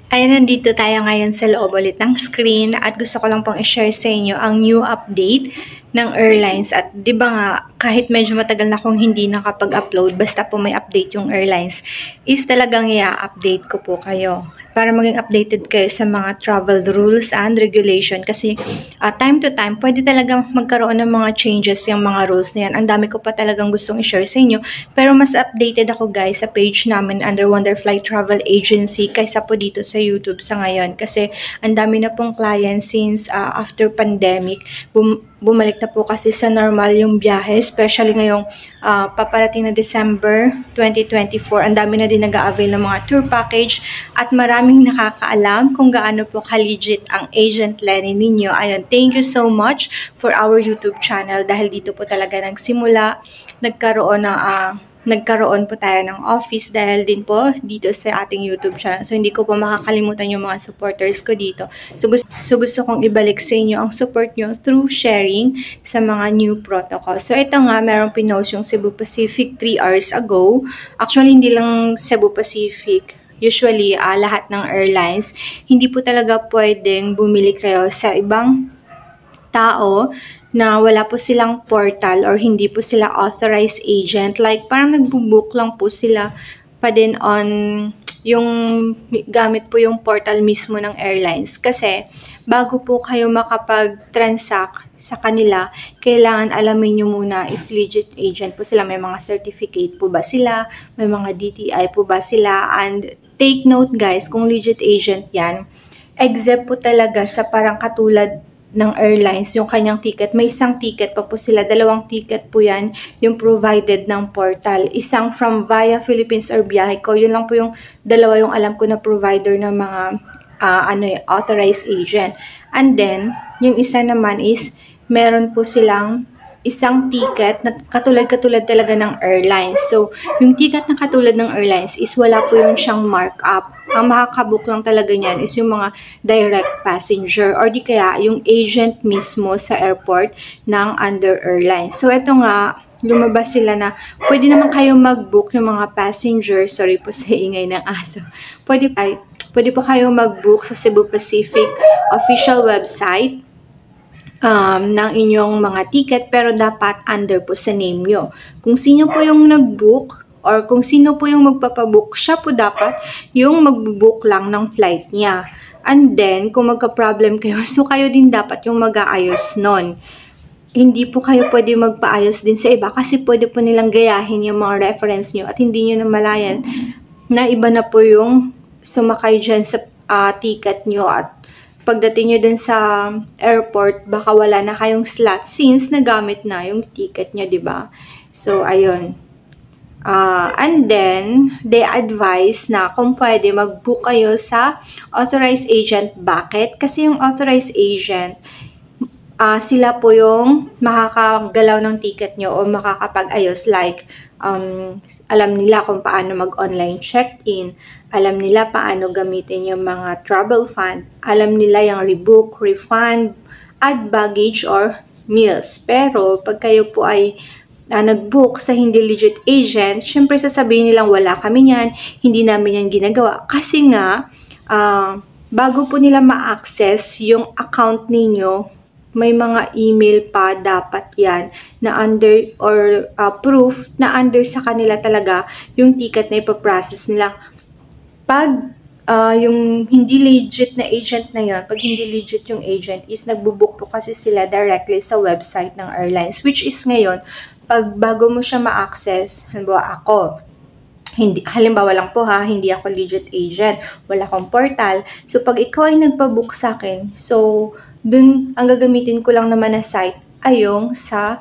Ayan, nandito tayo ngayon sa loob ulit ng screen at gusto ko lang pong i-share sa inyo ang new update ng airlines. At di ba nga, kahit medyo matagal na akong hindi nakapag-upload, basta po may update yung airlines, is talagang i-update ko po kayo para maging updated kayo sa mga travel rules and regulation. Kasi time to time, pwede talaga magkaroon ng mga changes yung mga rules na yan. Ang dami ko pa talagang gustong i-share sa inyo. Pero mas updated ako guys sa page namin under Wonderfly Travel Agency kaysa po dito sa YouTube sa ngayon. Kasi ang dami na pong clients since after pandemic, bumalik na po kasi sa normal yung biyahe, especially ngayong paparating na December 2024. Ang dami na din nag-a-avail ng mga tour package at maraming nakakaalam kung gaano po ka-legit ang Agent Lenny ninyo. Ayun, thank you so much for our YouTube channel dahil dito po talaga nagsimula, nagkaroon po tayo ng office dahil din po dito sa ating YouTube channel. So, hindi ko po makakalimutan yung mga supporters ko dito. So, gusto kong ibalik sa inyo ang support nyo through sharing sa mga new protocols. So, ito nga, merong pinost yung Cebu Pacific 3 hours ago. Actually, hindi lang Cebu Pacific. Usually, lahat ng airlines, hindi po talaga pwedeng bumili kayo sa ibang tao na wala po silang portal or hindi po sila authorized agent. Like, parang nagbubook lang po sila pa din on yung gamit po yung portal mismo ng airlines. Kasi, bago po kayo makapag-transact sa kanila, kailangan alamin nyo muna if legit agent po sila. May mga certificate po ba sila? May mga DTI po ba sila? And take note guys, kung legit agent yan, except po talaga sa parang katulad ng airlines, yung kanyang ticket. May isang ticket pa po sila, dalawang ticket po yan, yung provided ng portal. Isang from Via Philippines or Biyahe Ko, yun lang po yung dalawa yung alam ko na provider ng mga authorized agent. And then, yung isa naman is, meron po silang isang ticket na katulad talaga ng airlines. So, yung ticket na katulad ng airlines is wala po yung siyang markup. Ang makakabook lang talaga niyan is yung mga direct passenger or di kaya yung agent mismo sa airport ng under airlines. So, ito nga, lumabas sila na pwede naman kayo mag-book ng mga passenger. Sorry po sa ingay ng aso. Pwede po kayo mag-book sa Cebu Pacific official website ng inyong mga ticket, pero dapat under po sa name nyo. Kung sino po yung nag-book or kung sino po yung magpapabook, siya po dapat yung mag-book lang ng flight niya. And then, kung magka-problem kayo, so kayo din dapat yung mag-aayos nun. Hindi po kayo pwede magpaayos din sa iba kasi pwede po nilang gayahin yung mga reference nyo at hindi nyo namalayan na iba na po yung sumakay dyan sa ticket nyo at pagdating nyo din sa airport, baka wala na kayong slot since nagamit na yung ticket nyo, diba? So, ayun. And then, they advise na kung pwede mag-book kayo sa authorized agent. Bakit? Kasi yung authorized agent, sila po yung makakagalaw ng ticket nyo o makakapag-ayos like alam nila kung paano mag-online check-in, alam nila paano gamitin yung mga travel fund, alam nila yung rebook, refund, add baggage or meals. Pero pag kayo po ay nag-book sa hindi legit agent, syempre sasabihin nilang wala kami yan, hindi namin yan ginagawa. Kasi nga, bago po nila ma-access yung account ninyo, may mga email pa dapat yan na under or proof na under sa kanila talaga yung ticket na ipaprocess nila. Pag yung hindi legit na agent na yun, pag hindi legit yung agent is nagbubook po kasi sila directly sa website ng airlines, which is ngayon, pag bago mo siya ma-access, halimbawa ako, halimbawa lang po hindi ako legit agent, wala akong portal. So, pag ikaw ay nagpa-book sa akin, so, dun, ang gagamitin ko lang naman na site ay yung sa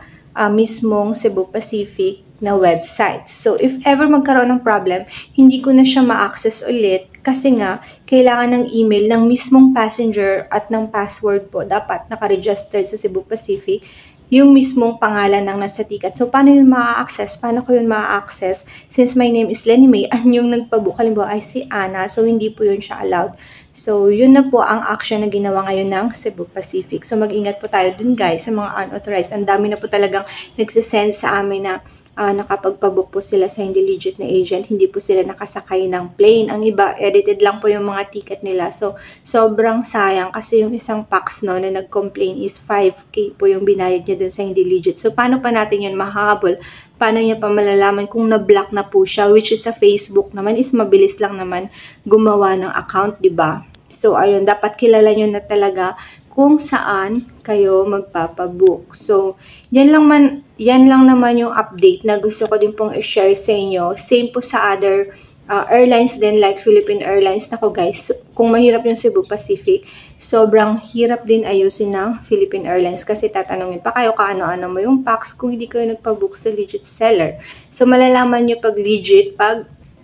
mismong Cebu Pacific na website. So, if ever magkaroon ng problem, hindi ko na siya ma-access ulit kasi nga, kailangan ng email ng mismong passenger at ng password po dapat naka-registered sa Cebu Pacific yung mismong pangalan ng nasa ticket. So, paano yun ma-access? Paano ko yun ma-access? Since my name is Lenny May, and yung nagpabook, halimbawa ay si Ana, so hindi po yun siya allowed. So, yun na po ang action na ginawa ngayon ng Cebu Pacific. So, mag-ingat po tayo dun guys sa mga unauthorized. Ang dami na po talagang nagsisend sa amin na nakapagpabook po sila sa hindi legit na agent, hindi po sila nakasakay ng plane. Ang iba, edited lang po yung mga ticket nila. So, sobrang sayang kasi yung isang Pax no, na nag-complain is 5K po yung binayad niya dun sa hindi legit. So, paano pa natin yun mahahabol? Paano niya pa malalaman kung na-block na po siya, which is sa Facebook naman is mabilis lang naman gumawa ng account, diba? So, ayun, dapat kilala nyo na talaga kung saan kayo magpapabook. So, yan lang naman yung update na gusto ko din pong i-share sa inyo. Same po sa other airlines din like Philippine Airlines. Nako guys, kung mahirap yung Cebu Pacific, sobrang hirap din ayusin ng Philippine Airlines kasi tatanungin pa kayo kaano-ano mo yung Pax kung hindi kayo nagpabook sa legit seller. So, malalaman nyo pag legit,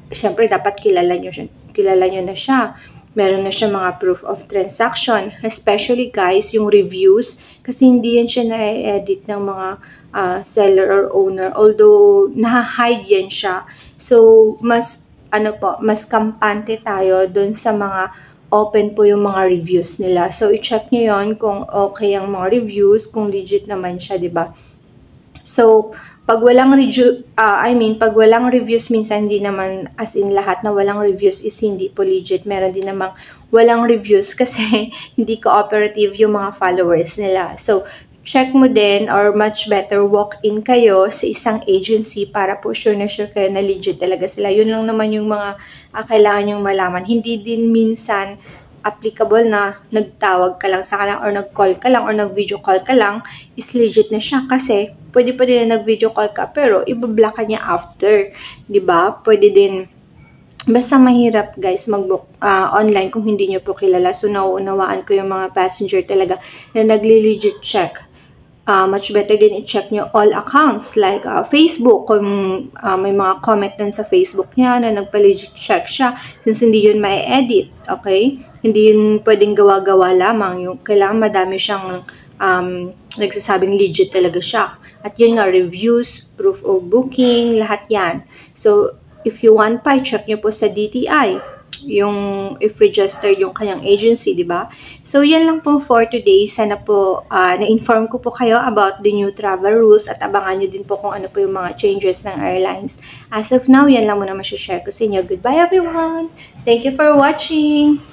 syempre dapat kilala nyo na siya. Meron na siya mga proof of transaction. Especially guys, yung reviews. Kasi hindi yan siya na-edit ng mga seller or owner. Although, na-hide yan siya. So, mas kampante tayo dun sa mga open po yung mga reviews nila. So, i-check nyo yon kung okay ang mga reviews, kung legit naman siya, diba? So, pag walang reviews, minsan hindi naman as in lahat na walang reviews is hindi po legit. Meron din namang walang reviews kasi hindi cooperative yung mga followers nila. So, check mo din or much better walk-in kayo sa isang agency para po sure na sure kayo na legit talaga sila. Yun lang naman yung mga kailangan yung malaman. Hindi din minsan applicable na nagtawag ka lang sa kanila or nag-call ka lang or nag-video call ka lang is legit na siya kasi pwede pa din na nag-video call ka pero ibablock ka niya after, 'di ba? Pwede din basta mahirap guys mag-book online kung hindi niyo po kilala. So nauunawaan ko yung mga passenger talaga na nagli-legit check. Much better din i-check nyo all accounts like Facebook kung may mga comment dun sa Facebook niya na nagpa-legit check siya since hindi yun ma-edit, okay? Hindi yun pwedeng gawa-gawa lamang. Yung kailangan madami siyang nagsasabing legit talaga siya. At yun nga, reviews, proof of booking, lahat yan. So, if you want pa, check nyo po sa DTI yung if register yung kanyang agency, di ba? So, yan lang po for today. Sana po na-inform ko po kayo about the new travel rules at abangan nyo din po kung ano po yung mga changes ng airlines. As of now, yan lang muna share ko sa inyo. Goodbye everyone! Thank you for watching!